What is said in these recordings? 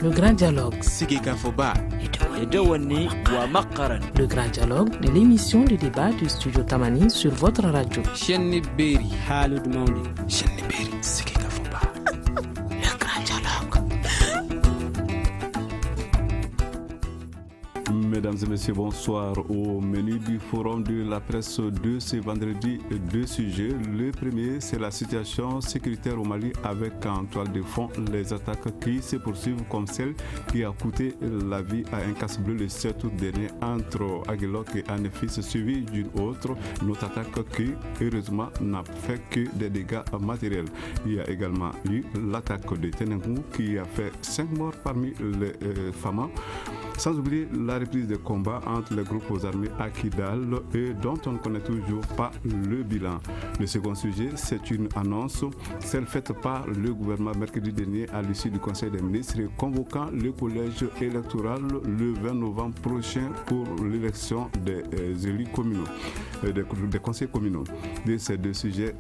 Le grand dialogue. Sigika Foba. Le grand dialogue de l'émission de débat du studio Tamani sur votre radio. Chenni Beri. Halud Mauli. Chenni Beri. Sigika Foba. Le grand dialogue. Mesdames et messieurs, bonsoir. Au menu du forum de la presse de ce vendredi, deux sujets. Le premier, c'est la situation sécuritaire au Mali avec en toile de fond les attaques qui se poursuivent comme celle qui a coûté la vie à un casse-bleu le 7 août dernier entre Aguelok et Anefis, suivi d'une autre attaque qui, heureusement, n'a fait que des dégâts matériels. Il y a également eu l'attaque de Tenengou qui a fait 5 morts parmi les femmes. Sans oublier la reprise des combats entre les groupes armés à Kidal et dont on ne connaît toujours pas le bilan. Le second sujet, c'est une annonce, celle faite par le gouvernement mercredi dernier à l'issue du Conseil des ministres convoquant le collège électoral le 20 novembre prochain pour l'élection des élus communaux, des conseils communaux. De ces deux sujets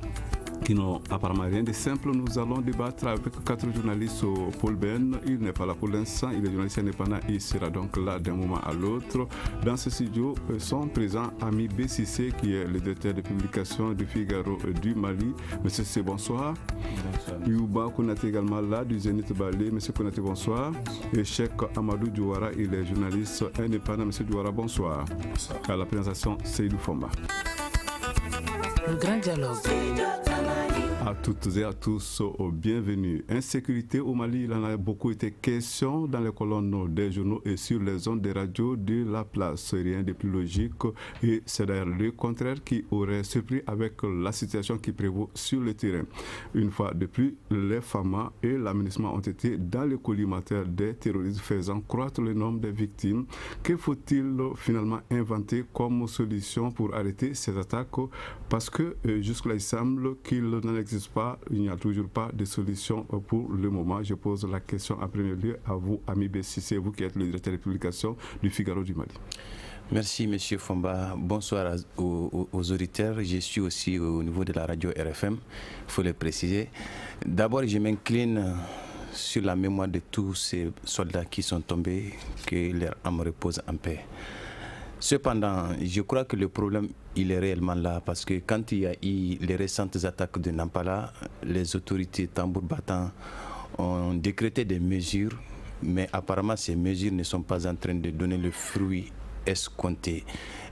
qui n'ont apparemment rien de simple, nous allons débattre avec 4 journalistes au Paul Ben. Il n'est pas là pour l'instant, il est journaliste indépendant, il sera donc là d'un moment à l'autre. Dans ce studio sont présents Ami B6C qui est le directeur de publication du Figaro du Mali. Monsieur C, bonsoir. Bonsoir. Youba Konaté également là du Zénith Balé. Monsieur Konaté, bonsoir. Et Cheikh Amadou Douara, il est journaliste indépendant. Monsieur Douara, bonsoir. Bonsoir. À la présentation, Seydou Fomba. Le grand dialogue. À toutes et à tous, bienvenue. Insécurité au Mali, il en a beaucoup été question dans les colonnes des journaux et sur les ondes des radios de la place. Rien de plus logique et c'est d'ailleurs le contraire qui aurait surpris avec la situation qui prévaut sur le terrain. Une fois de plus, les FAMA et l'aménagement ont été dans le collimateur des terroristes faisant croître le nombre des victimes. Que faut-il finalement inventer comme solution pour arrêter ces attaques? Parce que jusque-là, il semble qu'il n'en existe pas, il n'y a toujours pas de solution pour le moment. Je pose la question en premier lieu à vous, Ami B6C, vous qui êtes le directeur de publication du Figaro du Mali. Merci M. Fomba. Bonsoir aux auditeurs. Je suis aussi au niveau de la radio RFM, il faut le préciser. D'abord, je m'incline sur la mémoire de tous ces soldats qui sont tombés, que leur âme repose en paix. Cependant, je crois que le problème, il est réellement là, parce que quand il y a eu les récentes attaques de Nampala, les autorités tambour battant ont décrété des mesures, mais apparemment ces mesures ne sont pas en train de donner le fruit escompté.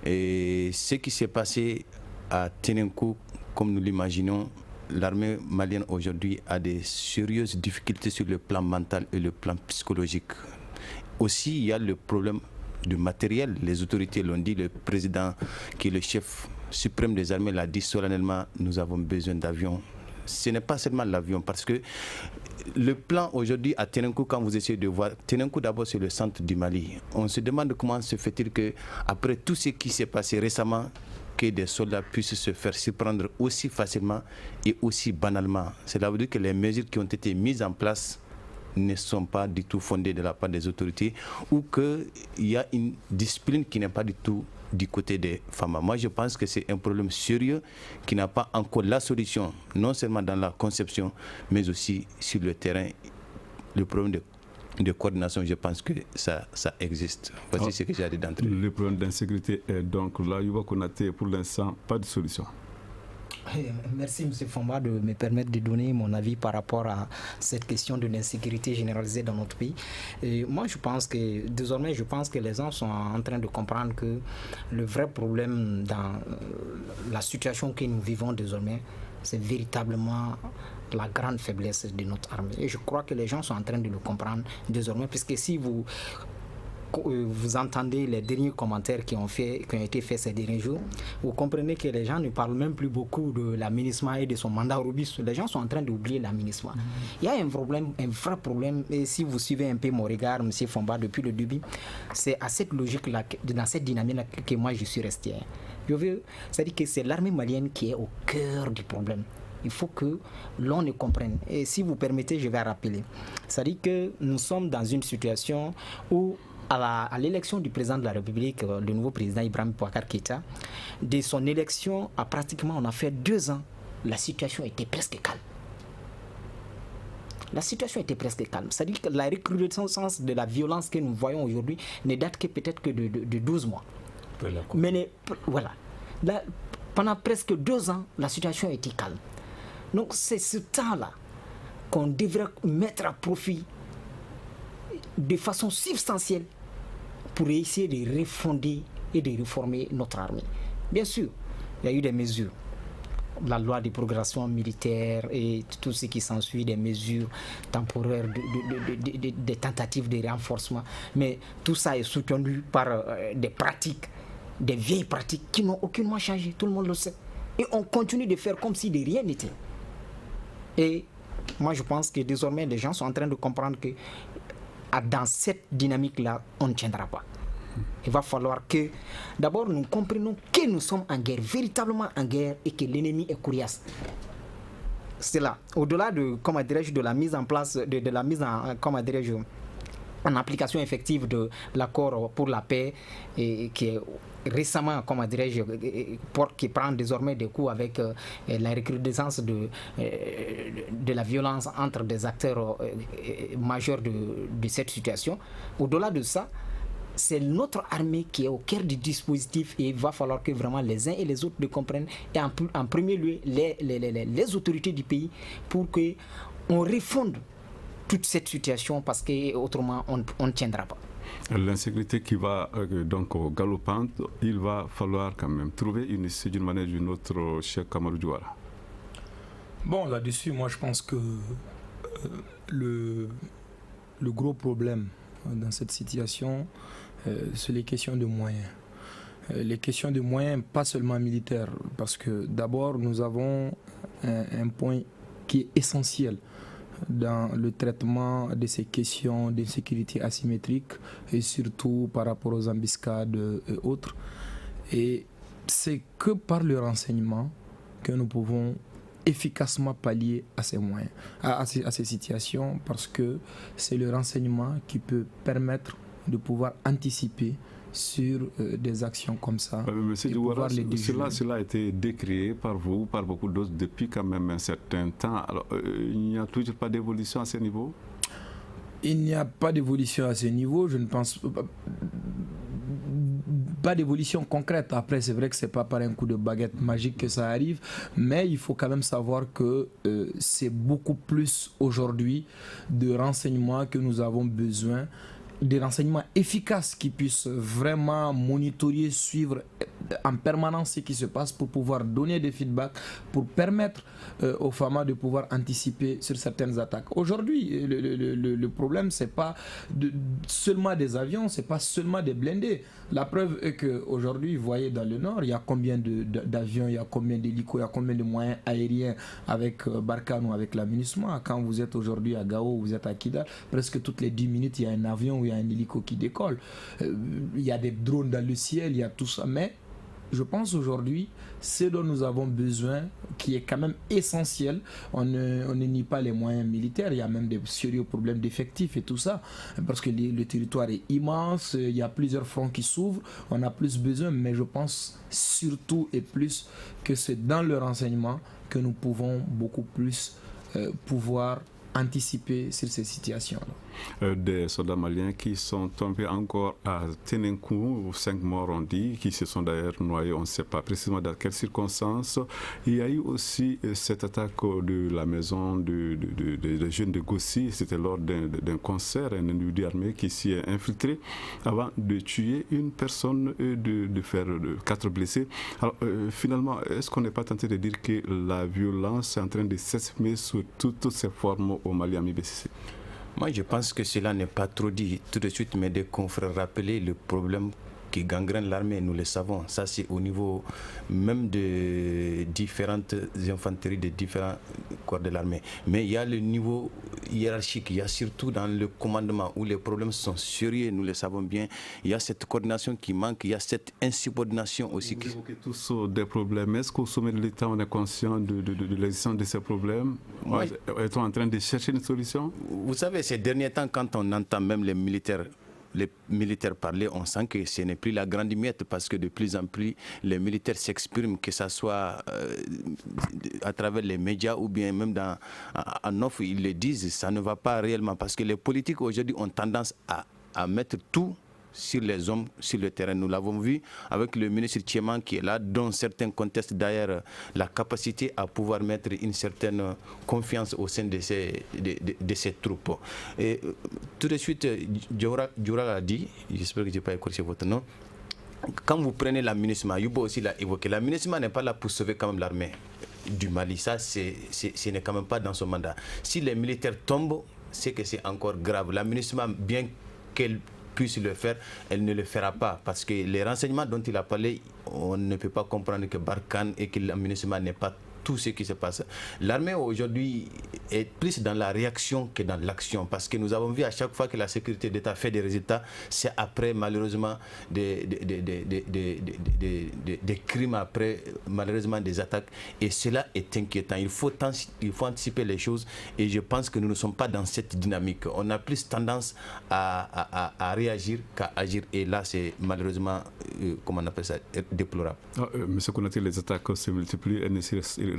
Et ce qui s'est passé à Tenenkou, comme nous l'imaginons, l'armée malienne aujourd'hui a des sérieuses difficultés sur le plan mental et le plan psychologique. Aussi, il y a le problème du matériel. Les autorités l'ont dit, le président qui est le chef suprême des armées l'a dit solennellement, nous avons besoin d'avions. Ce n'est pas seulement l'avion, parce que le plan aujourd'hui à Tenenkou, quand vous essayez de voir, Tenenkou d'abord c'est le centre du Mali. On se demande comment se fait-il que après tout ce qui s'est passé récemment, que des soldats puissent se faire surprendre aussi facilement et aussi banalement. Cela veut dire que les mesures qui ont été mises en place ne sont pas du tout fondées de la part des autorités, ou qu'il y a une discipline qui n'est pas du tout du côté des femmes. Moi, je pense que c'est un problème sérieux qui n'a pas encore la solution, non seulement dans la conception, mais aussi sur le terrain. Le problème de coordination, je pense que ça existe. Voici ce que j'ai dit d'entrée. Le problème d'insécurité est donc là, Youba Konaté, pour l'instant, pas de solution. Merci M. Fomba de me permettre de donner mon avis par rapport à cette question de l'insécurité généralisée dans notre pays. Et moi, je pense que désormais, les gens sont en train de comprendre que le vrai problème dans la situation que nous vivons désormais, c'est véritablement la grande faiblesse de notre armée. Et je crois que les gens sont en train de le comprendre désormais, puisque si vous entendez les derniers commentaires qui ont été faits ces derniers jours, vous comprenez que les gens ne parlent même plus beaucoup de l'aménagement et de son mandat robuste. Les gens sont en train d'oublier l'aménagement. Il y a un vrai problème, et si vous suivez un peu mon regard, M. Fomba, depuis le début, c'est à cette logique-là, dans cette dynamique-là que moi je suis resté. C'est-à-dire que c'est l'armée malienne qui est au cœur du problème. Il faut que l'on le comprenne. Et si vous permettez, je vais rappeler. C'est-à-dire que nous sommes dans une situation où à l'élection du président de la République, le nouveau président Ibrahim Boubacar Keïta, de son élection on a fait 2 ans, la situation était presque calme. la situation était presque calme. C'est-à-dire que la recrudescence de la violence que nous voyons aujourd'hui ne date que peut-être que de 12 mois. Mais voilà. Là, pendant presque 2 ans, la situation était calme. Donc c'est ce temps-là qu'on devrait mettre à profit de façon substantielle pour essayer de refonder et de réformer notre armée. Bien sûr, il y a eu des mesures. La loi de progression militaire et tout ce qui s'ensuit, des mesures temporaires, des tentatives de renforcement. Mais tout ça est soutenu par des pratiques, des vieilles pratiques qui n'ont aucunement changé. Tout le monde le sait. Et on continue de faire comme si de rien n'était. Et moi, je pense que désormais, les gens sont en train de comprendre que dans cette dynamique-là, on ne tiendra pas. Il va falloir que, d'abord, nous comprenions que nous sommes en guerre, véritablement en guerre, et que l'ennemi est coriace. C'est là, au-delà de, comment dirais-je, de la mise en place, de la mise en, comment dirais-je, en application effective de l'accord pour la paix, et qui est récemment, comment dirais-je, qui prend désormais des coups avec la recrudescence de la violence entre des acteurs majeurs de cette situation. Au-delà de ça, c'est notre armée qui est au cœur du dispositif et il va falloir que vraiment les uns et les autres le comprennent et en premier lieu les autorités du pays pour qu'on refonde toute cette situation parce qu'autrement on ne tiendra pas. L'insécurité qui va donc galopante, il va falloir quand même trouver une issue d'une manière ou d'une autre, cher Kamarou Diouara. Bon, là-dessus, moi je pense que le gros problème dans cette situation, c'est les questions de moyens. Les questions de moyens, pas seulement militaires, parce que d'abord, nous avons un point qui est essentiel dans le traitement de ces questions d'insécurité asymétrique et surtout par rapport aux embuscades et autres. Et c'est que par le renseignement que nous pouvons efficacement pallier à ces moyens, à ces situations, parce que c'est le renseignement qui peut permettre de pouvoir anticiper sur des actions comme ça. Monsieur Diouara, cela a été décrié par vous, par beaucoup d'autres, depuis quand même un certain temps. Alors, il n'y a toujours pas d'évolution à ce niveau? Il n'y a pas d'évolution à ce niveau, je ne pense pas d'évolution concrète. Après, c'est vrai que ce n'est pas par un coup de baguette magique que ça arrive, mais il faut quand même savoir que c'est beaucoup plus aujourd'hui de renseignements que nous avons besoin, des renseignements efficaces qui puissent vraiment monitorer, suivre en permanence ce qui se passe pour pouvoir donner des feedbacks, pour permettre aux FAMA de pouvoir anticiper sur certaines attaques. Aujourd'hui, le problème, ce n'est pas seulement des avions, ce n'est pas seulement des blindés. La preuve est qu'aujourd'hui, vous voyez dans le nord, il y a combien d'avions, il y a combien d'hélicos, il y a combien de moyens aériens avec Barkhane ou avec la MINUSMA. Quand vous êtes aujourd'hui à Gao, vous êtes à Kidal, presque toutes les 10 minutes, il y a un avion ou il y a un hélico qui décolle. Il y a des drones dans le ciel, il y a tout ça. Mais je pense aujourd'hui, ce dont nous avons besoin, qui est quand même essentiel, on ne nie pas les moyens militaires, il y a même des sérieux problèmes d'effectifs et tout ça, parce que le territoire est immense, il y a plusieurs fronts qui s'ouvrent, on a plus besoin, mais je pense surtout et plus que c'est dans le renseignement que nous pouvons beaucoup plus pouvoir anticiper sur ces situations-là. Des soldats maliens qui sont tombés encore à Tenenkou, 5 morts on dit, qui se sont d'ailleurs noyés, on ne sait pas précisément dans quelles circonstances. Il y a eu aussi cette attaque de la maison des jeunes de Gossi, c'était lors d'un concert, un individu armé qui s'y est infiltré avant de tuer une personne et de faire 4 blessés. Alors finalement, est-ce qu'on n'est pas tenté de dire que la violence est en train de s'exprimer sous toutes ses formes au Mali, ami BCC? Moi, je pense que cela n'est pas trop dit tout de suite, mais des confrères rappeler le problème qui gangrène l'armée, nous le savons. Ça, c'est au niveau même de différentes infanteries, de différents corps de l'armée. Mais il y a le niveau hiérarchique, il y a surtout dans le commandement où les problèmes sont sérieux, nous le savons bien. Il y a cette coordination qui manque, il y a cette insubordination aussi. Vous évoquez tous des problèmes. Est-ce qu'au sommet de l'État, on est conscient de l'existence de ces problèmes? Oui. Est-on en train de chercher une solution? Vous savez, ces derniers temps, quand on entend même les militaires les militaires parlaient, on sent que ce n'est plus la grande miette parce que de plus en plus, les militaires s'expriment, que ce soit à travers les médias ou bien même en offre, ils le disent, ça ne va pas réellement parce que les politiques aujourd'hui ont tendance à mettre tout sur les hommes, sur le terrain. Nous l'avons vu avec le ministre Tcheman qui est là, dont certains contestent d'ailleurs la capacité à pouvoir mettre une certaine confiance au sein de ces troupes. Et tout de suite, Djoura l'a dit, j'espère que je n'ai pas écorché votre nom, quand vous prenez la MINUSMA, Yubo aussi l'a évoqué, la MINUSMA n'est pas là pour sauver quand même l'armée du Mali, ça ce n'est quand même pas dans son mandat. Si les militaires tombent, c'est que c'est encore grave. La MINUSMA, bien qu'elle puisse le faire, elle ne le fera pas parce que les renseignements dont il a parlé, on ne peut pas comprendre que Barkhane et que la MINUSMA n'est pas tout ce qui se passe. L'armée aujourd'hui est plus dans la réaction que dans l'action parce que nous avons vu à chaque fois que la sécurité d'État fait des résultats, c'est après malheureusement des crimes, après malheureusement des attaques et cela est inquiétant. Il faut anticiper les choses et je pense que nous ne sommes pas dans cette dynamique. On a plus tendance à réagir qu'à agir et là c'est malheureusement, comment on appelle ça, déplorable. Monsieur Konaté, les attaques se multiplient, elles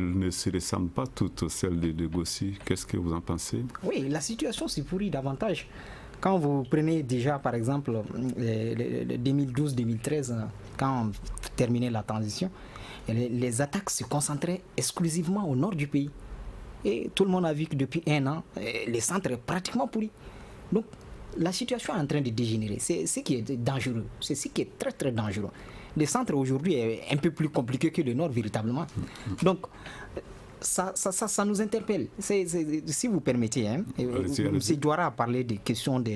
ne se ressemblent pas toutes celles de Gossi. Qu'est-ce que vous en pensez? Oui, la situation se pourrit davantage. Quand vous prenez déjà, par exemple, 2012-2013, quand on terminait la transition, les attaques se concentraient exclusivement au nord du pays. Et tout le monde a vu que depuis 1 an, les centres sont pratiquement pourris. Donc, la situation est en train de dégénérer. C'est ce qui est dangereux. C'est ce qui est très, très dangereux. Le centre aujourd'hui est un peu plus compliqué que le nord véritablement. Donc ça nous interpelle. Si vous permettez, M. Djoura a parlé des questions de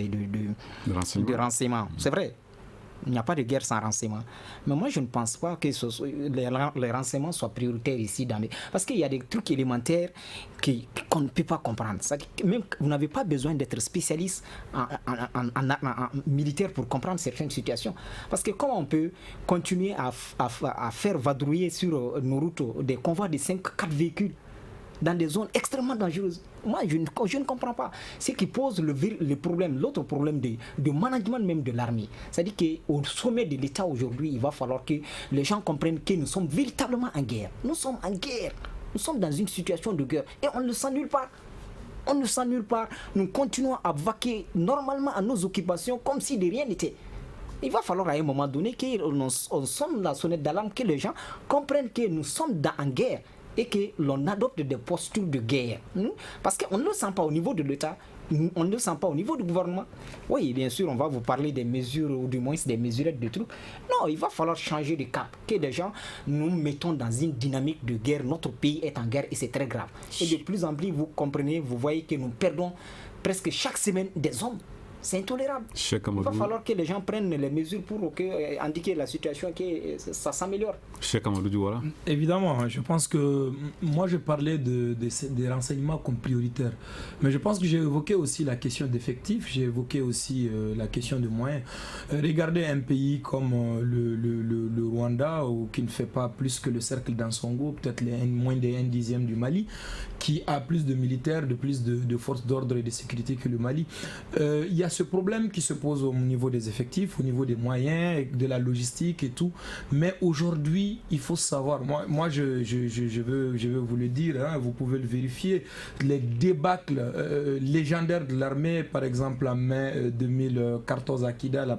renseignement. C'est vrai. Il n'y a pas de guerre sans renseignement. Mais moi, je ne pense pas que les renseignements soient prioritaires ici. Parce qu'il y a des trucs élémentaires qu'on ne peut pas comprendre. Même, vous n'avez pas besoin d'être spécialiste en militaire pour comprendre certaines situations. Parce que comment on peut continuer à faire vadrouiller sur nos routes des convois de 5-4 véhicules dans des zones extrêmement dangereuses? Moi, je ne comprends pas. Ce qui pose le problème, l'autre problème de management même de l'armée. C'est-à-dire qu'au sommet de l'État aujourd'hui, il va falloir que les gens comprennent que nous sommes véritablement en guerre. Nous sommes en guerre. Nous sommes dans une situation de guerre. Et on ne sent nulle part. On ne sent nulle part. Nous continuons à vaquer normalement à nos occupations comme si de rien n'était. Il va falloir à un moment donné qu'on sonne la sonnette d'alarme, que les gens comprennent que nous sommes en guerre et que l'on adopte des postures de guerre. Parce qu'on ne le sent pas au niveau de l'État, on ne le sent pas au niveau du gouvernement. Oui, bien sûr, on va vous parler des mesures, ou du moins des mesurettes de trucs. Non, il va falloir changer de cap. Que les gens nous mettons dans une dynamique de guerre. Notre pays est en guerre et c'est très grave. Et de plus en plus, vous comprenez, vous voyez que nous perdons presque chaque semaine des hommes. C'est intolérable. Il va falloir que les gens prennent les mesures pour indiquer la situation, que ça s'améliore. Évidemment, je pense que moi je parlais des renseignements comme prioritaires. Mais je pense que j'ai évoqué aussi la question d'effectifs, j'ai évoqué aussi la question de moyens. Regardez un pays comme le Rwanda, qui ne fait pas plus que le cercle d'Ansongo, peut-être moins de 1/10 du Mali, qui a plus de militaires, de plus de forces d'ordre et de sécurité que le Mali. Il y a ce problème qui se pose au niveau des effectifs, au niveau des moyens, de la logistique et tout. Mais aujourd'hui, il faut savoir, moi je veux vous le dire, hein, vous pouvez le vérifier, les débâcles légendaires de l'armée, par exemple en mai 2014 à Kidal,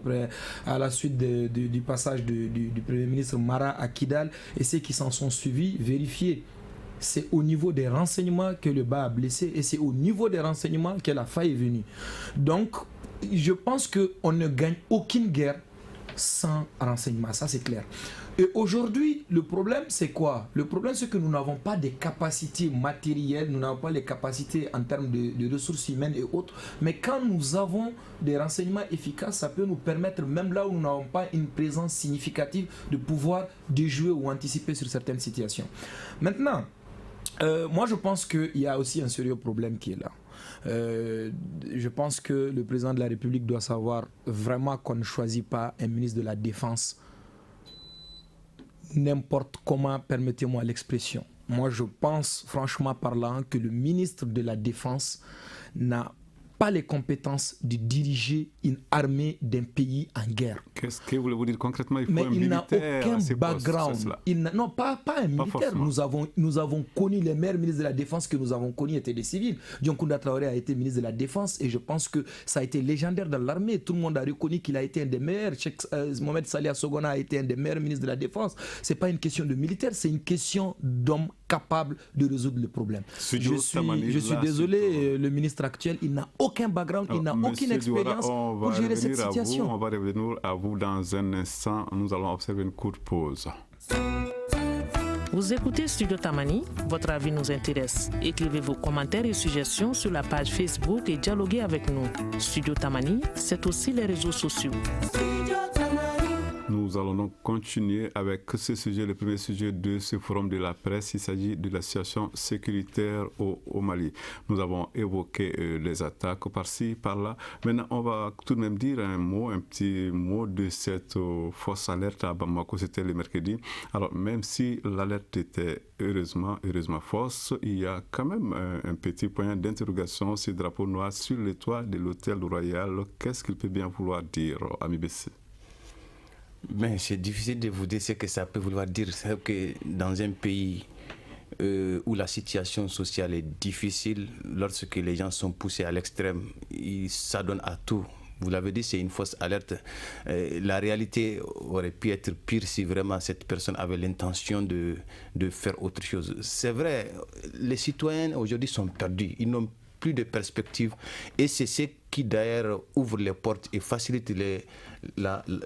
à la suite du passage du Premier ministre Mara à Kidal, et ceux qui s'en sont suivis, vérifiez. C'est au niveau des renseignements que le bas a blessé et c'est au niveau des renseignements que la faille est venue. Donc, je pense qu'on ne gagne aucune guerre sans renseignement, ça c'est clair. Et aujourd'hui, le problème c'est quoi? Le problème c'est que nous n'avons pas des capacités matérielles, nous n'avons pas les capacités en termes de ressources humaines et autres, mais quand nous avons des renseignements efficaces, ça peut nous permettre, même là où nous n'avons pas une présence significative, de pouvoir déjouer ou anticiper sur certaines situations. Maintenant, moi je pense qu'il y a aussi un sérieux problème qui est là. Je pense que le président de la République doit savoir vraiment qu'on ne choisit pas un ministre de la Défense n'importe comment, permettez-moi l'expression. Moi je pense franchement parlant que le ministre de la Défense n'a pas les compétences de diriger une armée d'un pays en guerre. Qu'est-ce que voulez-vous dire concrètement? Mais il n'a aucun background. Non, pas un militaire. Nous avons connu les meilleurs ministres de la Défense que nous avons connus étaient des civils. Dioncounda Traoré a été ministre de la Défense et je pense que ça a été légendaire dans l'armée. Tout le monde a reconnu qu'il a été un des meilleurs. Mohamed Salih Assogona a été un des meilleurs ministres de la Défense. Ce n'est pas une question de militaire, c'est une question d'homme capable de résoudre le problème. Je suis désolé, le ministre actuel, il n'a aucun background, il n'a aucune expérience pour gérer cette situation. On va revenir à vous dans un instant. Nous allons observer une courte pause. Vous écoutez Studio Tamani, votre avis nous intéresse. Écrivez vos commentaires et suggestions sur la page Facebook et dialoguez avec nous. Studio Tamani, c'est aussi les réseaux sociaux. Nous allons donc continuer avec ce sujet, le premier sujet de ce forum de la presse. Il s'agit de la situation sécuritaire au Mali. Nous avons évoqué les attaques par-ci, par-là. Maintenant, on va tout de même dire un petit mot de cette fausse alerte à Bamako. C'était le mercredi. Alors, même si l'alerte était heureusement fausse, il y a quand même un petit point d'interrogation, ce drapeau noir sur le toit de l'hôtel royal. Qu'est-ce qu'il peut bien vouloir dire, Ami Bessi? Mais c'est difficile de vous dire ce que ça peut vouloir dire. C'est que dans un pays où la situation sociale est difficile, lorsque les gens sont poussés à l'extrême, ils s'adonnent à tout. Vous l'avez dit, c'est une fausse alerte. La réalité aurait pu être pire si vraiment cette personne avait l'intention de faire autre chose. C'est vrai, les citoyens aujourd'hui sont perdus. Ils n'ont plus de perspective. Et c'est ce qui d'ailleurs ouvre les portes et facilite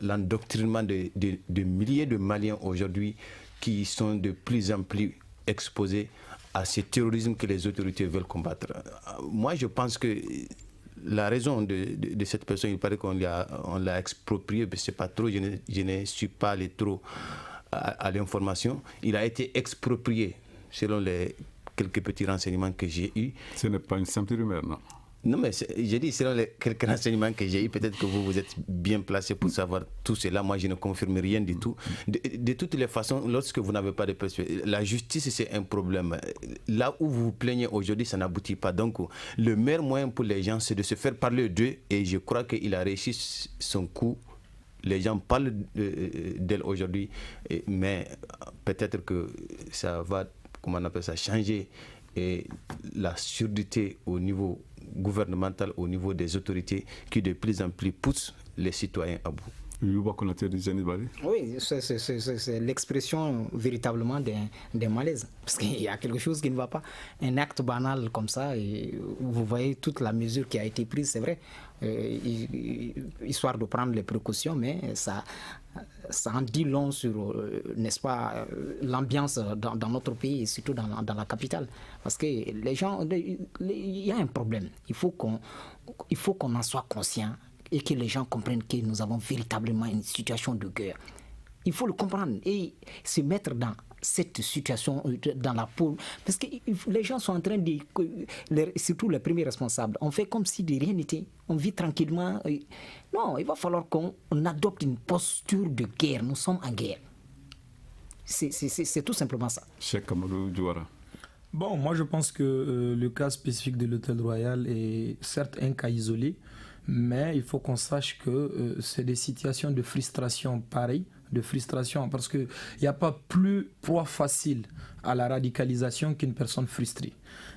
l'endoctrinement de milliers de Maliens aujourd'hui qui sont de plus en plus exposés à ce terrorisme que les autorités veulent combattre. Moi, je pense que la raison de cette personne, il paraît qu'on l'a exproprié, mais c'est pas trop, je ne suis pas allé trop à l'information. Il a été exproprié selon les quelques petits renseignements que j'ai eus. Ce n'est pas une simple rumeur, non? Non, mais j'ai dit, selon les quelques renseignements que j'ai eus, peut-être que vous êtes bien placé pour savoir tout cela. Moi, je ne confirme rien du tout. De toutes les façons, lorsque vous n'avez pas de perspective, la justice, c'est un problème. Là où vous vous plaignez aujourd'hui, ça n'aboutit pas. Donc, le meilleur moyen pour les gens, c'est de se faire parler d'eux. Et je crois qu'il a réussi son coup. Les gens parlent d'elle aujourd'hui, mais peut-être que ça va, comment on appelle ça, changer et la surdité au niveau gouvernemental, au niveau des autorités qui de plus en plus poussent les citoyens à bout. Oui, c'est l'expression véritablement d'un malaise. Parce qu'il y a quelque chose qui ne va pas. Un acte banal comme ça, et vous voyez toute la mesure qui a été prise, c'est vrai, histoire de prendre les précautions, mais ça en dit long sur, n'est-ce pas, l'ambiance dans notre pays et surtout dans la capitale. Parce que les gens, il y a un problème. Il faut qu'on en soit conscient et que les gens comprennent que nous avons véritablement une situation de guerre. Il faut le comprendre et se mettre dans cette situation, dans la peau. Parce que les gens sont en train de... Surtout les premiers responsables. On fait comme si de rien n'était. On vit tranquillement. Non, il va falloir qu'on adopte une posture de guerre. Nous sommes en guerre. C'est tout simplement ça. Cheikh Amadou Diouara. Bon, moi je pense que le cas spécifique de l'Hôtel Royal est certes un cas isolé, mais il faut qu'on sache que c'est des situations de frustration pareilles, parce qu'il n'y a pas plus proie facile à la radicalisation qu'une personne frustrée.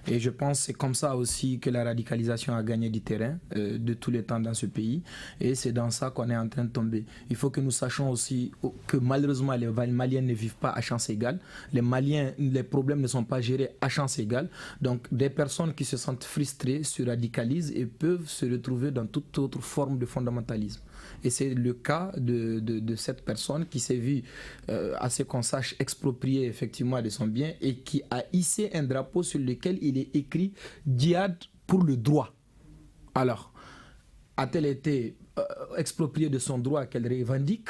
Et je pense que c'est comme ça aussi que la radicalisation a gagné du terrain de tous les temps dans ce pays. Et c'est dans ça qu'on est en train de tomber. Il faut que nous sachions aussi que malheureusement les Maliens ne vivent pas à chance égale. Les Maliens, les problèmes ne sont pas gérés à chance égale. Donc des personnes qui se sentent frustrées se radicalisent et peuvent se retrouver dans toute autre forme de fondamentalisme. Et c'est le cas de cette personne qui s'est vue, à ce qu'on sache, expropriée effectivement de son bien et qui a hissé un drapeau sur lequel il est écrit « Djihad pour le droit ». Alors, a-t-elle été expropriée de son droit qu'elle revendique ?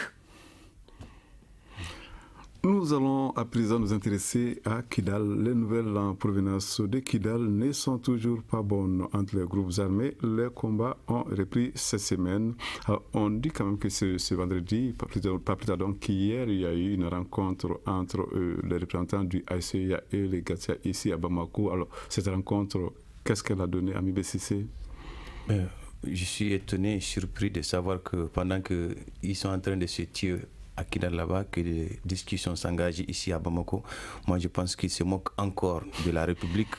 Nous allons à présent nous intéresser à Kidal. Les nouvelles en provenance de Kidal ne sont toujours pas bonnes entre les groupes armés. Les combats ont repris cette semaine. Alors, on dit quand même que ce vendredi, pas plus tard donc qu'hier, il y a eu une rencontre entre les représentants du AICEA et les Gatia ici à Bamako. Alors, cette rencontre, qu'est-ce qu'elle a donné à Mibé Sissé ? Je suis étonné et surpris de savoir que pendant qu'ils sont en train de se tuer à Kidal là-bas, que les discussions s'engagent ici à Bamako, moi je pense qu'ils se moquent encore de la République.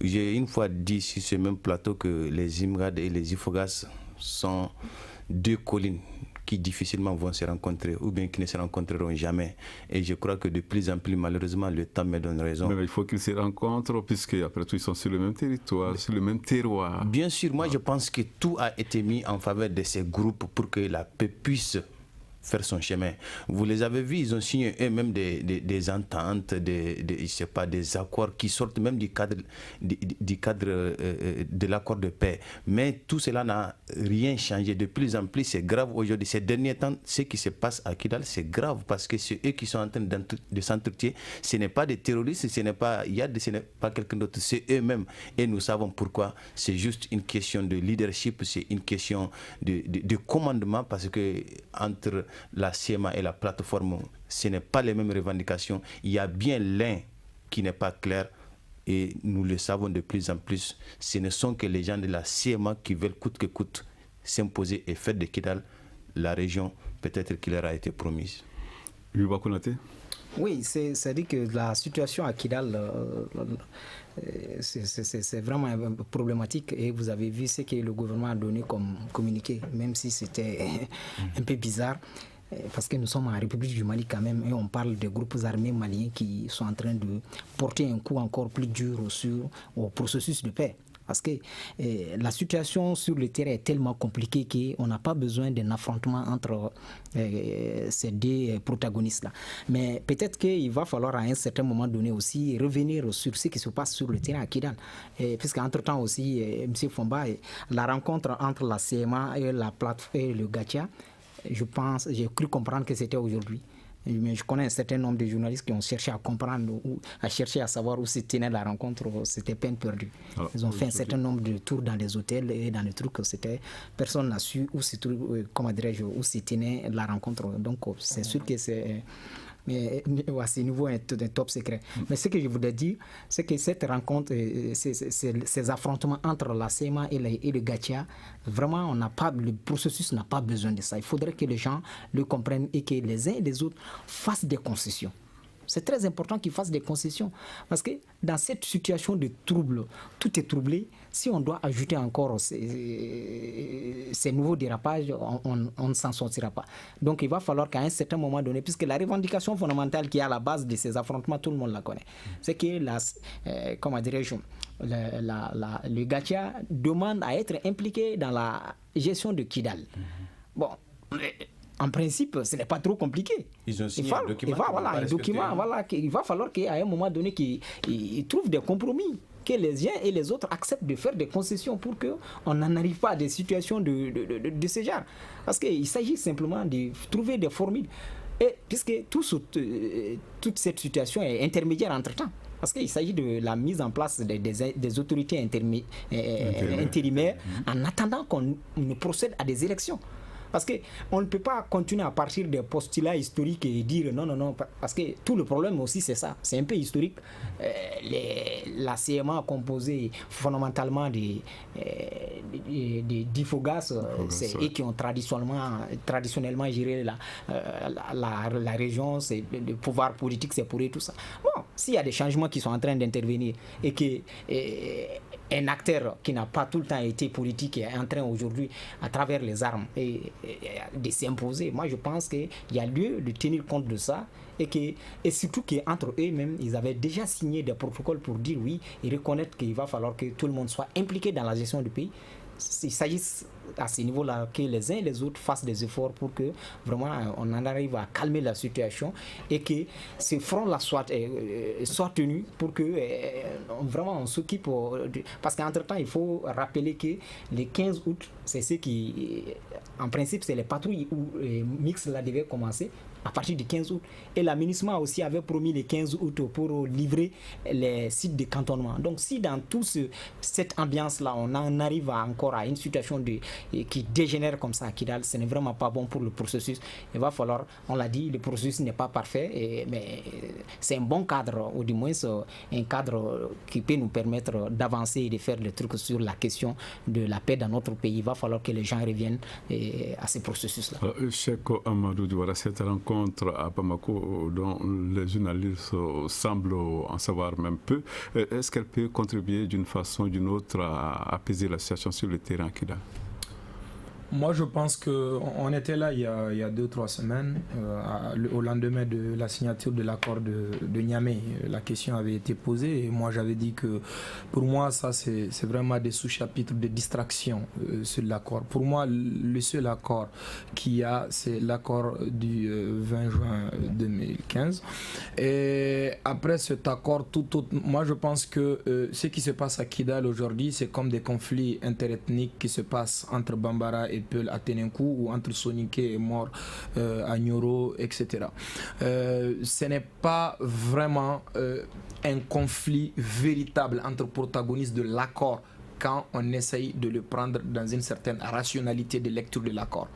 J'ai une fois dit sur ce même plateau que les Imrad et les Ifogas sont deux collines qui difficilement vont se rencontrer ou bien qui ne se rencontreront jamais. Et je crois que de plus en plus, malheureusement, le temps me donne raison. Mais il faut qu'ils se rencontrent puisque après tout, ils sont sur le même territoire, sur le même terroir. Bien sûr, moi je pense que tout a été mis en faveur de ces groupes pour que la paix puisse faire son chemin. Vous les avez vus, ils ont signé eux-mêmes des ententes, je sais pas, des accords qui sortent même du cadre de l'accord de paix. Mais tout cela n'a rien changé. De plus en plus, c'est grave aujourd'hui. Ces derniers temps, ce qui se passe à Kidal, c'est grave parce que c'est eux qui sont en train de s'entretuer. Ce n'est pas des terroristes, ce n'est pas quelqu'un d'autre, c'est eux-mêmes. Et nous savons pourquoi. C'est juste une question de leadership, c'est une question de commandement parce que entre la CMA et la plateforme, ce n'est pas les mêmes revendications. Il y a bien l'un qui n'est pas clair et nous le savons de plus en plus. Ce ne sont que les gens de la CMA qui veulent coûte que coûte s'imposer et faire de Kidal la région peut-être qui leur a été promise. Yuba Konaté? Oui, c'est-à-dire que la situation à Kidal, c'est vraiment problématique et vous avez vu ce que le gouvernement a donné comme communiqué, même si c'était un peu bizarre. Parce que nous sommes en République du Mali quand même et on parle de groupes armés maliens qui sont en train de porter un coup encore plus dur au processus de paix. Parce que la situation sur le terrain est tellement compliquée qu'on n'a pas besoin d'un affrontement entre ces deux protagonistes-là. Mais peut-être qu'il va falloir à un certain moment donné aussi revenir sur ce qui se passe sur le terrain à Kidal. Puisqu'entre-temps aussi, M. Fomba, la rencontre entre la CMA et la plateforme et le Gatia, j'ai cru comprendre que c'était aujourd'hui. Mais je connais un certain nombre de journalistes qui ont cherché à comprendre, à chercher à savoir où se tenait la rencontre. C'était peine perdue. Ils ont fait un certain nombre de tours dans les hôtels et dans les trucs. Personne n'a su où se tenait la rencontre. Donc c'est sûr que c'est... Mais à ce niveau, un top secret. Mais ce que je voulais dire, c'est que cette rencontre, ces affrontements entre la CMA et le Gatia, vraiment, le processus n'a pas besoin de ça. Il faudrait que les gens le comprennent et que les uns et les autres fassent des concessions. C'est très important qu'ils fassent des concessions. Parce que dans cette situation de trouble, tout est troublé. Si on doit ajouter encore ces nouveaux dérapages, on ne s'en sortira pas. Donc il va falloir qu'à un certain moment donné, puisque la revendication fondamentale qui est à la base de ces affrontements, tout le monde la connaît. C'est que le Gatia demande à être impliqué dans la gestion de Kidal. Bon. En principe, ce n'est pas trop compliqué. Ils ont signé un document. Il va falloir qu'à un moment donné, qu'ils trouvent des compromis, que les uns et les autres acceptent de faire des concessions pour qu'on n'en arrive pas à des situations de ce genre. Parce qu'il s'agit simplement de trouver des formules. Et puisque toute cette situation est intermédiaire entre-temps. Parce qu'il s'agit de la mise en place des autorités intérimaires en attendant qu'on ne procède à des élections. Parce qu'on ne peut pas continuer à partir des postulats historiques et dire non, parce que tout le problème aussi c'est ça, c'est un peu historique. La CMA composée fondamentalement d'Ifogas, c'est eux qui ont traditionnellement géré la région, c'est le pouvoir politique, c'est pour eux tout ça. Bon, s'il y a des changements qui sont en train d'intervenir et que un acteur qui n'a pas tout le temps été politique est en train aujourd'hui, à travers les armes, de s'imposer. Moi, je pense qu'il y a lieu de tenir compte de ça et surtout qu'entre eux-mêmes, ils avaient déjà signé des protocoles pour dire oui et reconnaître qu'il va falloir que tout le monde soit impliqué dans la gestion du pays. Il s'agit à ce niveau-là que les uns et les autres fassent des efforts pour que vraiment on en arrive à calmer la situation et que ce front-là soit tenu pour que vraiment on s'occupe. Parce qu'entre-temps, il faut rappeler que le 15 août, c'est ce qui, en principe, c'est les patrouilles où mix là devaient commencer. à partir du 15 août. Et la MINUSMA aussi avait promis le 15 août pour livrer les sites de cantonnement. Donc si dans toute cette ambiance-là, on en arrive encore à une situation qui dégénère comme ça à Kidal, ce n'est vraiment pas bon pour le processus. Il va falloir, on l'a dit, le processus n'est pas parfait, mais c'est un bon cadre, ou du moins un cadre qui peut nous permettre d'avancer et de faire des trucs sur la question de la paix dans notre pays. Il va falloir que les gens reviennent à ces processus-là. Cheikh Amadou Douara, cette rencontre à Bamako dont les journalistes semblent en savoir même peu, est-ce qu'elle peut contribuer d'une façon ou d'une autre à apaiser la situation sur le terrain qu'il a? Moi, je pense qu'on était là il y a 2-3 semaines, au lendemain de la signature de l'accord de Niamey. La question avait été posée et moi, j'avais dit que pour moi, ça, c'est vraiment des sous-chapitres de distraction sur l'accord. Pour moi, le seul accord qu'il y a, c'est l'accord du 20 juin 2015. Et après cet accord, moi, je pense que ce qui se passe à Kidal aujourd'hui, c'est comme des conflits interethniques qui se passent entre Bambara et Peul à Tenenkou ou entre Soniké et Mort à Nyoro, etc. Ce n'est pas vraiment un conflit véritable entre protagonistes de l'accord quand on essaye de le prendre dans une certaine rationalité de lecture de l'accord.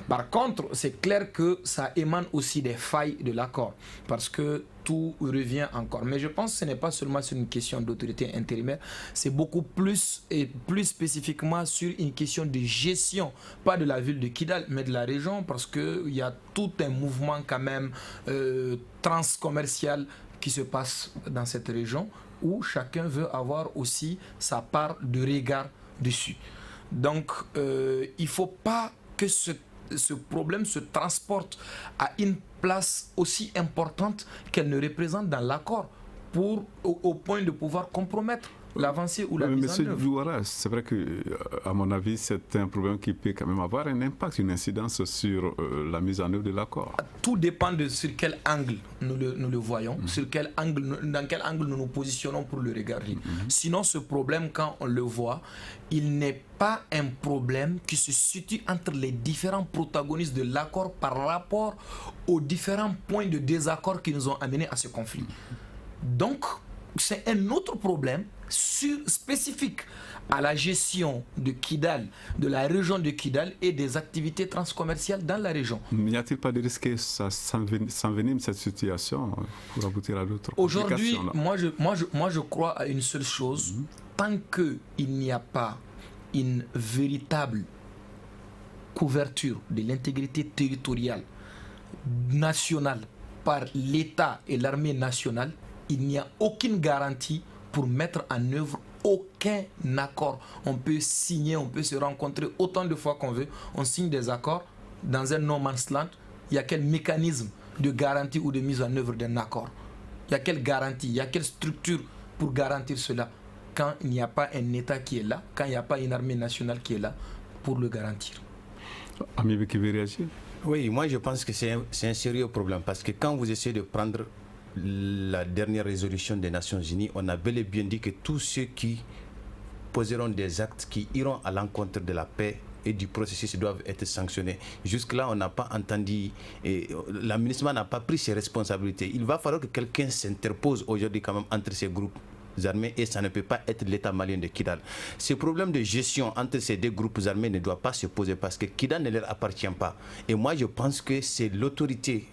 Par contre, c'est clair que ça émane aussi des failles de l'accord, parce que tout revient encore. Mais je pense que ce n'est pas seulement sur une question d'autorité intérimaire, c'est beaucoup plus et plus spécifiquement sur une question de gestion, pas de la ville de Kidal, mais de la région, parce qu'il y a tout un mouvement quand même transcommercial qui se passe dans cette région, où chacun veut avoir aussi sa part de regard dessus. Donc, il ne faut pas que ce problème se transporte à une place aussi importante qu'elle ne représente dans l'accord, au point de pouvoir compromettre l'avancée ou la mise en œuvre. Monsieur Douara, c'est vrai que, à mon avis, c'est un problème qui peut quand même avoir un impact, une incidence sur la mise en œuvre de l'accord. Tout dépend de sur quel angle nous le voyons, dans quel angle nous nous positionnons pour le regarder. Sinon, ce problème, quand on le voit, il n'est pas un problème qui se situe entre les différents protagonistes de l'accord par rapport aux différents points de désaccord qui nous ont amenés à ce conflit. Donc, c'est un autre problème spécifique à la gestion de Kidal, de la région de Kidal et des activités transcommerciales dans la région. N'y a-t-il pas de risque que ça s'envenime cette situation pour aboutir à d'autres complications? Aujourd'hui, moi je crois à une seule chose. Tant qu'il n'y a pas une véritable couverture de l'intégrité territoriale nationale par l'État et l'armée nationale, il n'y a aucune garantie pour mettre en œuvre aucun accord. On peut signer, on peut se rencontrer autant de fois qu'on veut, on signe des accords dans un no man's land. Il y a quel mécanisme de garantie ou de mise en œuvre d'un accord? Il y a quelle garantie, il y a quelle structure pour garantir cela quand il n'y a pas un État qui est là, quand il n'y a pas une armée nationale qui est là pour le garantir? Ami, qui veut réagir? Oui, moi je pense que c'est un sérieux problème, parce que quand vous essayez de prendre la dernière résolution des Nations Unies, on a bel et bien dit que tous ceux qui poseront des actes qui iront à l'encontre de la paix et du processus doivent être sanctionnés. Jusque-là, on n'a pas entendu, la MINUSMA n'a pas pris ses responsabilités. Il va falloir que quelqu'un s'interpose aujourd'hui quand même entre ces groupes armés, et ça ne peut pas être l'État malien de Kidal. Ce problème de gestion entre ces deux groupes armés ne doit pas se poser, parce que Kidal ne leur appartient pas. Et moi, je pense que c'est l'autorité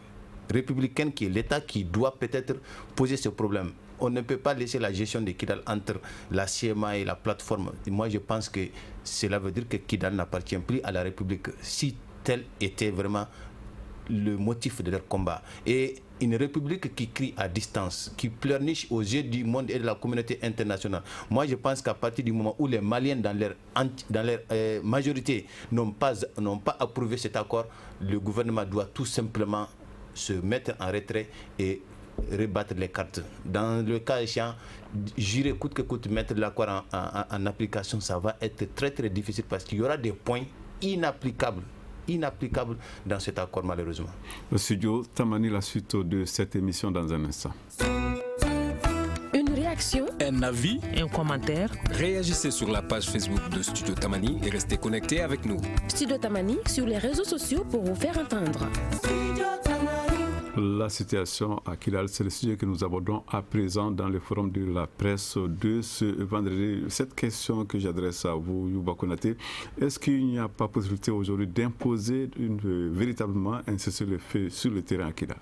républicaine qui est l'État qui doit peut-être poser ce problème. On ne peut pas laisser la gestion de Kidal entre la CMA et la plateforme. Moi, je pense que cela veut dire que Kidal n'appartient plus à la République, si tel était vraiment le motif de leur combat. Et une République qui crie à distance, qui pleurniche aux yeux du monde et de la communauté internationale. Moi, je pense qu'à partir du moment où les Maliens, dans leur majorité, n'ont pas approuvé cet accord, le gouvernement doit tout simplement se mettre en retrait et rebattre les cartes. Dans le cas échéant, jurer coûte que coûte, mettre l'accord en application, ça va être très très difficile, parce qu'il y aura des points inapplicables dans cet accord, malheureusement. Le studio Tamani, la suite de cette émission dans un instant. Une réaction, un avis, un commentaire. Réagissez sur la page Facebook de Studio Tamani et restez connectés avec nous. Studio Tamani sur les réseaux sociaux pour vous faire entendre. Studio Tamani. La situation à Kidal, c'est le sujet que nous abordons à présent dans le forum de la presse de ce vendredi. Cette question que j'adresse à vous, Youba Konaté, est-ce qu'il n'y a pas possibilité aujourd'hui d'imposer véritablement un cessez-le-feu sur le terrain à Kidal?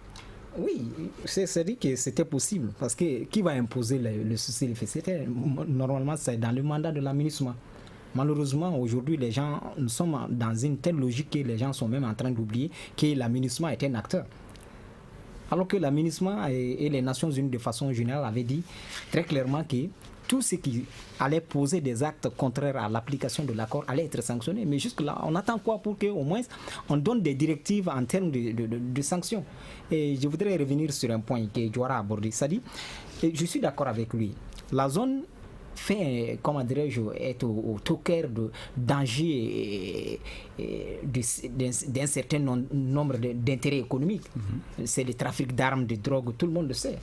Oui, c'est-à-dire que c'était possible, parce que qui va imposer le cessez-le-feu? Normalement, c'est dans le mandat de l'aménagement. Malheureusement, aujourd'hui, les gens, nous sommes dans une telle logique que les gens sont même en train d'oublier que l'aménagement est un acteur. Alors que l'aménagement et les Nations Unies de façon générale avaient dit très clairement que tout ce qui allait poser des actes contraires à l'application de l'accord allait être sanctionné. Mais jusque-là, on attend quoi pour qu'au moins on donne des directives en termes de sanctions? Et je voudrais revenir sur un point que Diawara a abordé. C'est-à-dire, je suis d'accord avec lui. La zone fait, comment dirais-je, être au cœur de dangers d'un certain nombre d'intérêts économiques. C'est le trafic d'armes, de drogue, tout le monde le sait.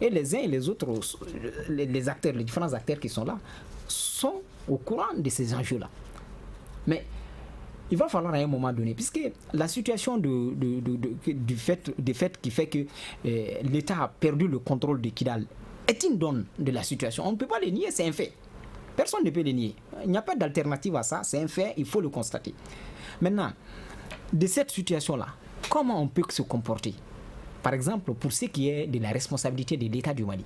Et les uns et les autres, les acteurs, les différents acteurs qui sont là, sont au courant de ces enjeux-là. Mais il va falloir à un moment donné, puisque la situation du fait qui fait que l'État a perdu le contrôle de Kidal est une donne de la situation. On ne peut pas le nier, c'est un fait. Personne ne peut le nier. Il n'y a pas d'alternative à ça, c'est un fait, il faut le constater. Maintenant, de cette situation-là, comment on peut se comporter? Par exemple, pour ce qui est de la responsabilité de l'État du Mali,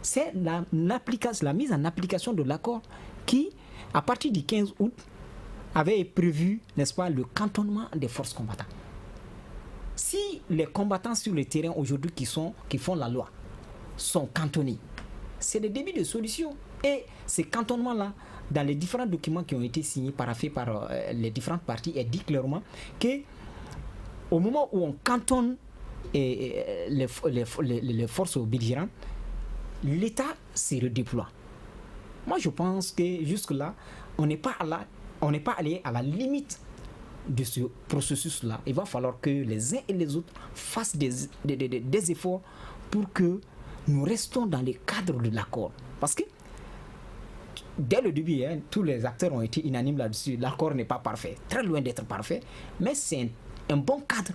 c'est la mise en application de l'accord qui, à partir du 15 août, avait prévu, n'est-ce pas, le cantonnement des forces combattantes. Si les combattants sur le terrain aujourd'hui qui font la loi sont cantonnés, c'est le début de solution. Et ces cantonnements-là, dans les différents documents qui ont été signés, paraphés par les différentes parties, est dit clairement qu'au moment où on cantonne les forces belligérantes, l'État se redéploie. Moi, je pense que jusque-là, on n'est pas allé à la limite de ce processus-là. Il va falloir que les uns et les autres fassent des efforts pour que nous restons dans le cadre de l'accord. Parce que dès le début, tous les acteurs ont été unanimes là-dessus. L'accord n'est pas parfait, très loin d'être parfait, mais c'est un bon cadre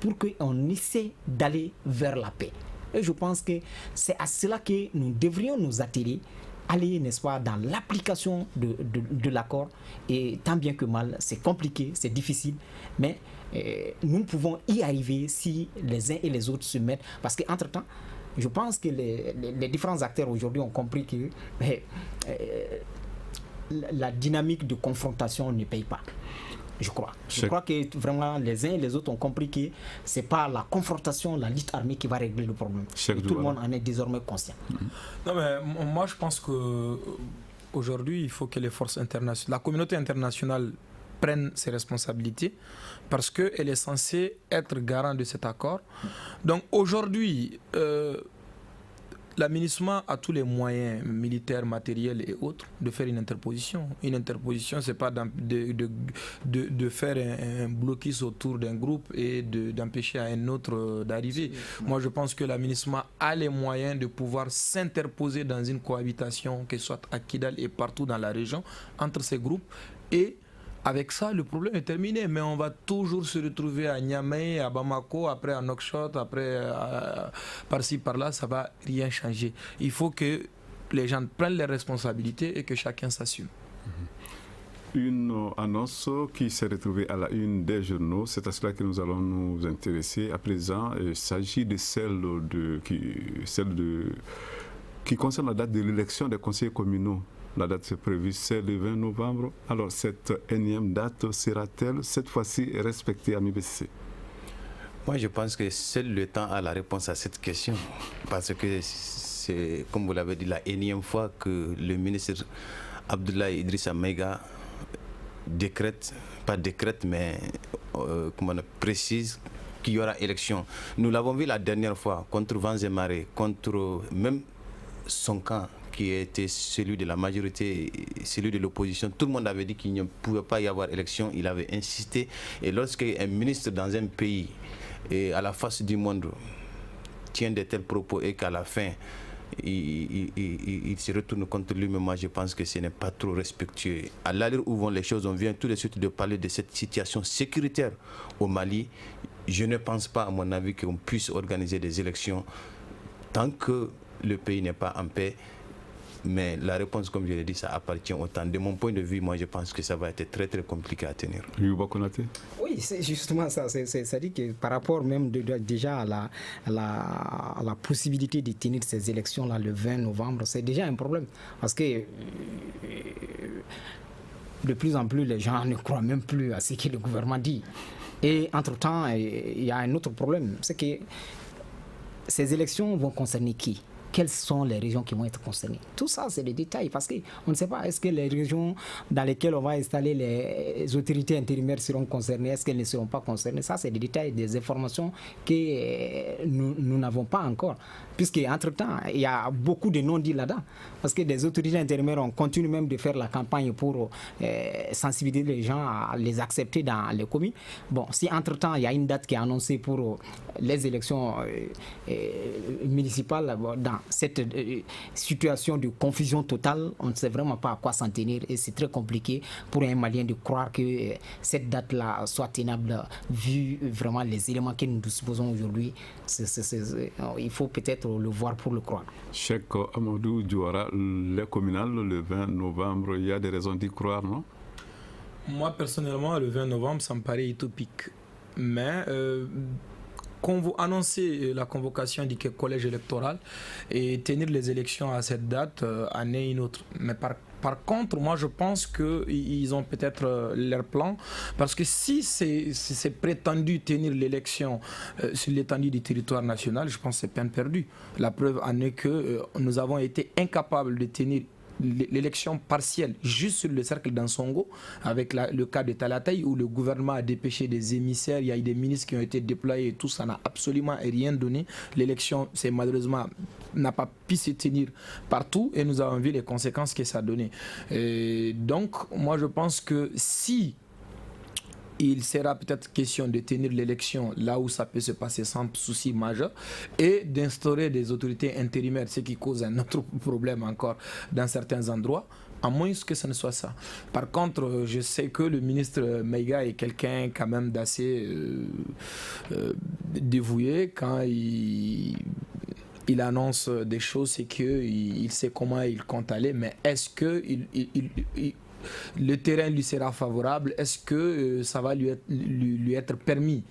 pour qu'on essaie d'aller vers la paix. Et je pense que c'est à cela que nous devrions nous atteler, aller, n'est-ce pas, dans l'application de l'accord. Et tant bien que mal, c'est compliqué, c'est difficile, mais nous pouvons y arriver si les uns et les autres se mettent. Parce qu'entre-temps, je pense que les différents acteurs aujourd'hui ont compris que la dynamique de confrontation ne paye pas. Je crois que vraiment les uns et les autres ont compris que ce n'est pas la confrontation, la lutte armée qui va régler le problème. Et tout le monde en est désormais conscient. Non, mais moi je pense qu'aujourd'hui il faut que les forces internationales, la communauté internationale prenne ses responsabilités parce qu'elle est censée être garant de cet accord. Donc aujourd'hui, l'aménagement a tous les moyens militaires, matériels et autres de faire une interposition. Une interposition, ce n'est pas de faire un blocus autour d'un groupe et d'empêcher un autre d'arriver. Moi, je pense que l'aménagement a les moyens de pouvoir s'interposer dans une cohabitation, que ce soit à Kidal et partout dans la région, entre ces groupes. Et avec ça, le problème est terminé, mais on va toujours se retrouver à Niamey, à Bamako, après à Nouakchott, après par-ci, par-là, ça ne va rien changer. Il faut que les gens prennent les responsabilités et que chacun s'assume. Une annonce qui s'est retrouvée à la une des journaux, c'est à cela que nous allons nous intéresser. À présent, il s'agit de celle qui concerne la date de l'élection des conseillers communaux. La date prévue, c'est le 20 novembre. Alors, cette énième date sera-t-elle cette fois-ci respectée à MIBC? Moi, je pense que seul le temps a la réponse à cette question. Parce que c'est, comme vous l'avez dit, la énième fois que le ministre Abdoulaye Idrissa Maïga précise qu'il y aura élection. Nous l'avons vu la dernière fois contre vents et marées, contre même son camp, qui était celui de la majorité, celui de l'opposition. Tout le monde avait dit qu'il ne pouvait pas y avoir élection. Il avait insisté. Et lorsqu'un ministre dans un pays, et à la face du monde, tient de tels propos et qu'à la fin, il se retourne contre lui, mais moi je pense que ce n'est pas trop respectueux. À l'allure où vont les choses, on vient tout de suite de parler de cette situation sécuritaire au Mali. Je ne pense pas, à mon avis, qu'on puisse organiser des élections tant que le pays n'est pas en paix. Mais la réponse, comme je l'ai dit, ça appartient au temps. De mon point de vue, moi, je pense que ça va être très, très compliqué à tenir. Oui, c'est justement ça. C'est-à-dire que par rapport même déjà à la possibilité de tenir ces élections-là le 20 novembre, c'est déjà un problème. Parce que de plus en plus, les gens ne croient même plus à ce que le gouvernement dit. Et entre-temps, il y a un autre problème. C'est que ces élections vont concerner qui ? Quelles sont les régions qui vont être concernées? Tout ça, c'est des détails parce qu'on ne sait pas, est-ce que les régions dans lesquelles on va installer les autorités intérimaires seront concernées, est-ce qu'elles ne seront pas concernées? Ça, c'est des détails, des informations que nous n'avons pas encore. Puisque, entre-temps, il y a beaucoup de non-dits là-dedans. Parce que des autorités intérimaires, on continue même de faire la campagne pour sensibiliser les gens à les accepter dans les communes. Bon, si entre-temps, il y a une date qui est annoncée pour les élections municipales, dans cette situation de confusion totale, on ne sait vraiment pas à quoi s'en tenir et c'est très compliqué pour un Malien de croire que cette date-là soit tenable vu vraiment les éléments que nous disposons aujourd'hui. Il faut peut-être le voir pour le croire. Cheikh Amadou Diouara, les communales le 20 novembre, il y a des raisons d'y croire, non? Moi, personnellement, le 20 novembre, ça me paraît utopique. Mais quand vous annoncez la convocation du collège électoral et tenir les élections à cette date, année une autre. Mais par contre, moi je pense qu'ils ont peut-être leur plan, parce que si c'est prétendu tenir l'élection sur l'étendue du territoire national, je pense que c'est peine perdue. La preuve en est que nous avons été incapables de tenir l'élection partielle juste sur le cercle d'Ansongo, avec le cas de Talatay où le gouvernement a dépêché des émissaires, il y a eu des ministres qui ont été déployés et tout, ça n'a absolument rien donné. L'élection, c'est malheureusement, n'a pas pu se tenir partout et nous avons vu les conséquences que ça a donné. Et donc, moi je pense que si il sera peut-être question de tenir l'élection là où ça peut se passer sans souci majeur et d'instaurer des autorités intérimaires, ce qui cause un autre problème encore dans certains endroits, à moins que ce ne soit ça. Par contre, je sais que le ministre Maïga est quelqu'un quand même d'assez dévoué. Quand il annonce des choses, c'est qu'il sait comment il compte aller, mais est-ce que le terrain lui sera favorable? Est-ce que ça va lui être permis?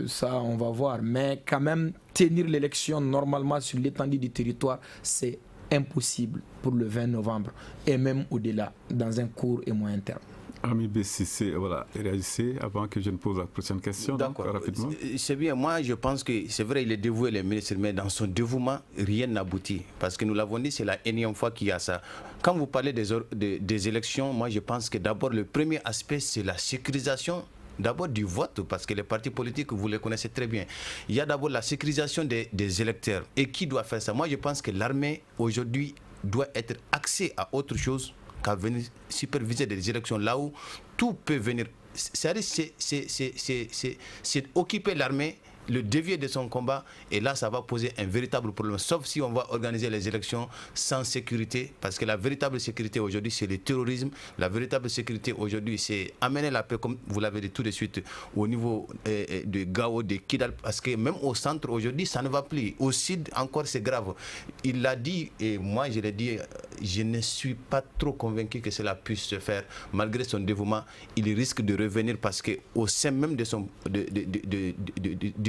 Ça, on va voir. Mais quand même, tenir l'élection normalement sur l'étendue du territoire, c'est impossible pour le 20 novembre et même au-delà, dans un court et moyen terme. Ami Bessissé, voilà, réagissez avant que je ne pose la prochaine question. D'accord, rapidement. C'est bien. Moi, je pense que c'est vrai, il est dévoué, le ministre, mais dans son dévouement, rien n'aboutit. Parce que nous l'avons dit, c'est la énième fois qu'il y a ça. Quand vous parlez des élections, moi, je pense que d'abord, le premier aspect, c'est la sécurisation. D'abord du vote, parce que les partis politiques, vous les connaissez très bien. Il y a d'abord la sécurisation des électeurs. Et qui doit faire ça? Moi, je pense que l'armée, aujourd'hui, doit être axée à autre chose qu'à venir superviser des élections là où tout peut venir. C'est occuper l'armée, le dévier de son combat, et là ça va poser un véritable problème, sauf si on va organiser les élections sans sécurité, parce que la véritable sécurité aujourd'hui c'est le terrorisme, la véritable sécurité aujourd'hui c'est amener la paix, comme vous l'avez dit tout de suite, au niveau de Gao, de Kidal, parce que même au centre aujourd'hui ça ne va plus, au sud encore c'est grave. Il l'a dit et moi je l'ai dit, je ne suis pas trop convaincu que cela puisse se faire. Malgré son dévouement, il risque de revenir, parce qu'au sein même de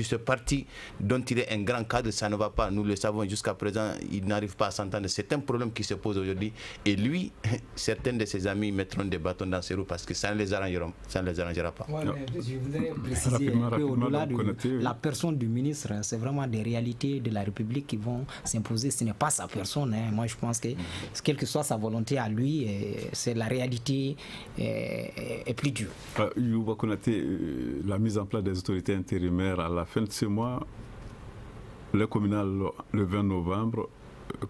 ce parti dont il est un grand cadre, ça ne va pas. Nous le savons, jusqu'à présent, il n'arrive pas à s'entendre. C'est un problème qui se pose aujourd'hui. Et lui, certains de ses amis mettront des bâtons dans ses roues parce que ça ne les arrangera pas. Ouais, je voudrais préciser qu'au-delà de la personne du ministre, c'est vraiment des réalités de la République qui vont s'imposer. Ce n'est pas sa personne. Moi, je pense que quelle que soit sa volonté à lui, c'est la réalité est plus dure. Youba Konaté, la mise en place des autorités intérimaires à la fin de ce mois, le communal le 20 novembre,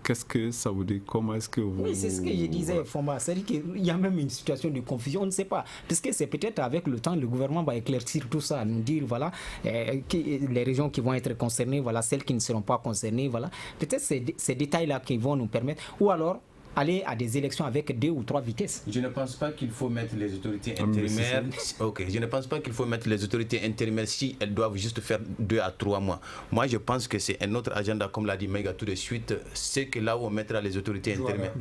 qu'est-ce que ça vous dit? Comment est-ce que vous... Oui, c'est ce que je disais, Fomba. C'est-à-dire qu'il y a même une situation de confusion, on ne sait pas. Parce que c'est peut-être avec le temps, le gouvernement va éclaircir tout ça, nous dire, voilà, les régions qui vont être concernées, voilà, celles qui ne seront pas concernées, voilà. Peut-être ces détails-là qui vont nous permettre, ou alors aller à des élections avec 2 ou 3 vitesses. Je ne pense pas qu'il faut mettre les autorités intérimaires. Ok, je ne pense pas qu'il faut mettre les autorités intérimaires si elles doivent juste faire 2 à 3 mois. Moi, je pense que c'est un autre agenda, comme l'a dit Maïga tout de suite. C'est que là où on mettra les autorités intérimaires,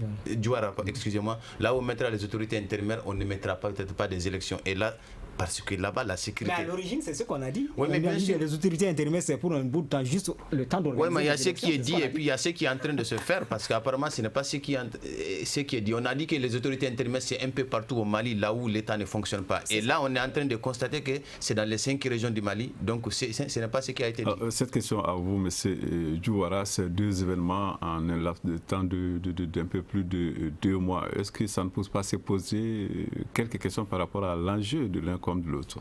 excusez-moi, là où on mettra les autorités intérimaires, on ne mettra peut-être pas des élections. Et là, parce que là-bas, la sécurité... Mais à l'origine, c'est ce qu'on a dit. Oui, mais bien sûr. Les autorités intérimaires, c'est pour un bout de temps, juste le temps d'organiser. Oui, mais il y a ce qui est dit et puis il y a ce qui est en train de se faire, parce qu'apparemment, ce n'est pas ce qui est dit. On a dit que les autorités intérimaires, c'est un peu partout au Mali, là où l'État ne fonctionne pas. Et là, on est en train de constater que c'est dans les 5 régions du Mali, donc ce n'est pas ce qui a été dit. Cette question à vous, M. Djouara, ces 2 événements en un laps de temps d'un peu plus de 2 mois, est-ce que ça ne pose pas se poser quelques questions par rapport à l'enjeu de l'un comme de l'autre?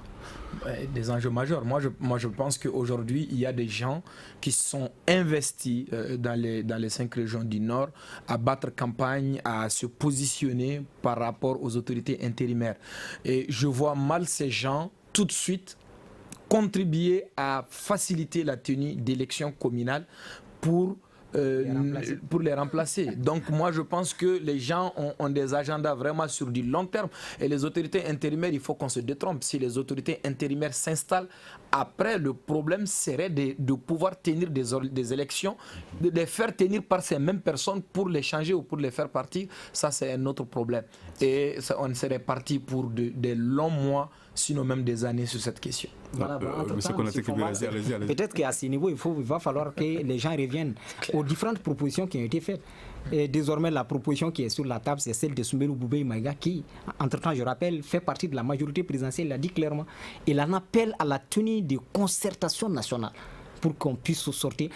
Des enjeux majeurs. Moi, je pense qu'aujourd'hui, il y a des gens qui sont investis dans les 5 régions du Nord à battre campagne, à se positionner par rapport aux autorités intérimaires. Et je vois mal ces gens tout de suite contribuer à faciliter la tenue d'élections communales pour les remplacer. Donc moi je pense que les gens ont des agendas vraiment sur du long terme et les autorités intérimaires, il faut qu'on se détrompe. Si les autorités intérimaires s'installent, après le problème serait de pouvoir tenir des élections, de les faire tenir par ces mêmes personnes pour les changer ou pour les faire partir. Ça c'est un autre problème. Et ça, on serait parti pour des longs mois, sinon même des années sur cette question. Voilà, allez-y. Peut-être qu'à ce niveau, il va falloir que les gens reviennent aux différentes propositions qui ont été faites. Et désormais, la proposition qui est sur la table, c'est celle de Soumbérou Boubèye Maïga, qui, entre-temps, je rappelle, fait partie de la majorité présidentielle, il l'a dit clairement. Il en appelle à la tenue de concertation nationale pour qu'on puisse se sortir.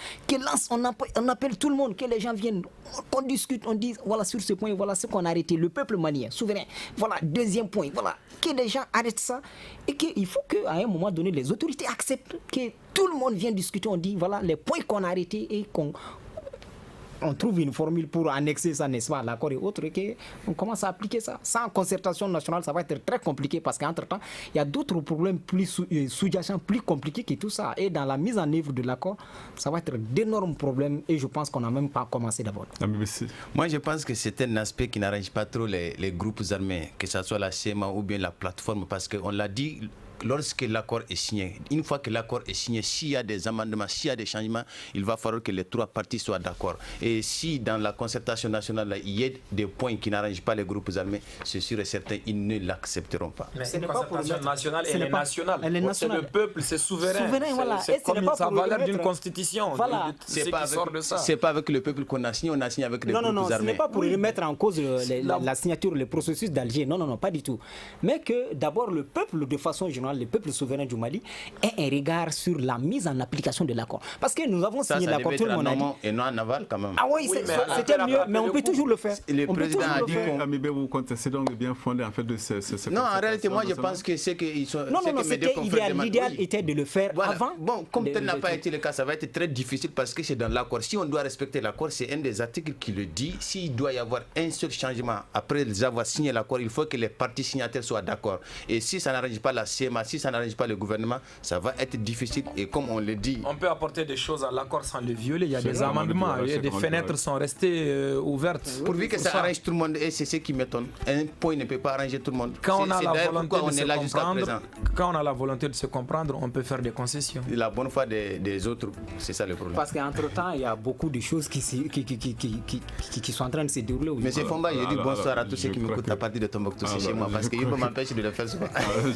On appelle tout le monde, que les gens viennent, qu'on discute, on dit, voilà, sur ce point, voilà ce qu'on a arrêté. Le peuple malien, souverain. Voilà, deuxième point, voilà. Que les gens arrêtent ça. Et qu'il faut qu'à un moment donné, les autorités acceptent que tout le monde vienne discuter. On dit, voilà, les points qu'on a arrêtés et on trouve une formule pour annexer ça, n'est-ce pas, à l'accord et autres, et qu'on commence à appliquer ça. Sans concertation nationale, ça va être très compliqué parce qu'entre-temps, il y a d'autres problèmes plus sous-jacents, plus compliqués que tout ça. Et dans la mise en œuvre de l'accord, ça va être d'énormes problèmes et je pense qu'on n'a même pas commencé d'abord. Moi, je pense que c'est un aspect qui n'arrange pas trop les groupes armés, que ce soit la CMA ou bien la plateforme, parce qu'on l'a dit, lorsque l'accord est signé, une fois que l'accord est signé, s'il y a des amendements, s'il y a des changements, il va falloir que les 3 parties soient d'accord. Et si dans la concertation nationale, il y a des points qui n'arrangent pas les groupes armés, c'est sûr et certain, ils ne l'accepteront pas. Mais une concertation nationale, elle est nationale. C'est le peuple, c'est souverain. Voilà. C'est comme ça valeur d'une constitution. Voilà. C'est pas avec le peuple qu'on a signé, on a signé avec les groupes armés. Non, ce n'est pas pour remettre en cause la signature, le processus d'Alger. Non, pas du tout. Mais que d'abord le peuple, de façon générale, le peuple souverain du Mali ait un regard sur la mise en application de l'accord. Parce que nous avons signé l'accord, tout le monde a dit. Et non en aval quand même. Ah oui, c'était mieux, mais on peut toujours le faire. Le président a dit qu'on... Amibé, vous contestez donc bien fondé en fait de ce non, en réalité, moi je pense que c'est qu'ils sont... Non, l'idéal était de le faire avant. Bon, comme tel n'a pas été le cas, ça va être très difficile parce que c'est dans l'accord. Si on doit respecter l'accord, c'est un des articles qui le dit. S'il doit y avoir un seul changement après avoir signé l'accord, il faut que les parties signataires soient d'accord. Et si ça n'arrange pas la CMA, si ça n'arrange pas le gouvernement, ça va être difficile. Et comme on le dit... On peut apporter des choses à l'accord sans le violer. Il y a des amendements, des fenêtres sont restées ouvertes. Pourvu que ça arrange tout le monde, et c'est ce qui m'étonne. Un point ne peut pas arranger tout le monde. Quand on a la volonté de se comprendre, on peut faire des concessions. La bonne foi des autres, c'est ça le problème. Parce qu'entre-temps, il y a beaucoup de choses qui sont en train de se dérouler. Monsieur Fomba, je dis bonsoir à tous ceux qui m'écoutent à partir de Tombouctou, c'est chez moi, parce qu'il m'empêche de le faire souvent.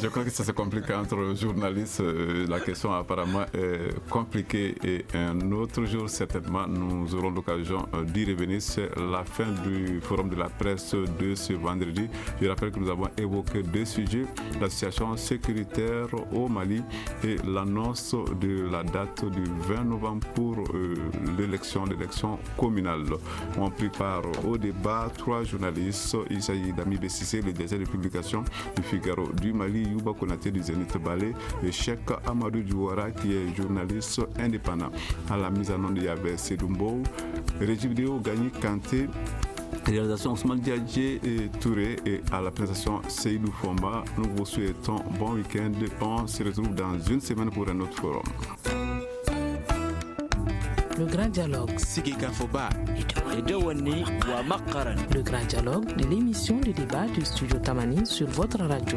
Je crois que ça se complique entre journalistes. La question apparemment est compliquée et un autre jour, certainement, nous aurons l'occasion d'y revenir. C'est la fin du forum de la presse de ce vendredi. Je rappelle que nous avons évoqué 2 sujets, la situation sécuritaire au Mali et l'annonce de la date du 20 novembre pour l'élection communale. On prit part au débat 3 journalistes. Il s'agit d'Ami Bessissé, le désert de publication du Figaro, du Mali, Youba Konaté du Zénith Balé et Cheikh Amadou Douara qui est journaliste indépendant. À la mise en onde, il y avait Sedoumbo, régie vidéo Gagné Kanté, réalisation Ousmane Diadje et Touré et à la présentation Seydou Fomba. Nous vous souhaitons bon week-end. On se retrouve dans une semaine pour un autre forum. Le Grand Dialogue. Le Grand Dialogue de l'émission de débat du Studio Tamani sur votre radio.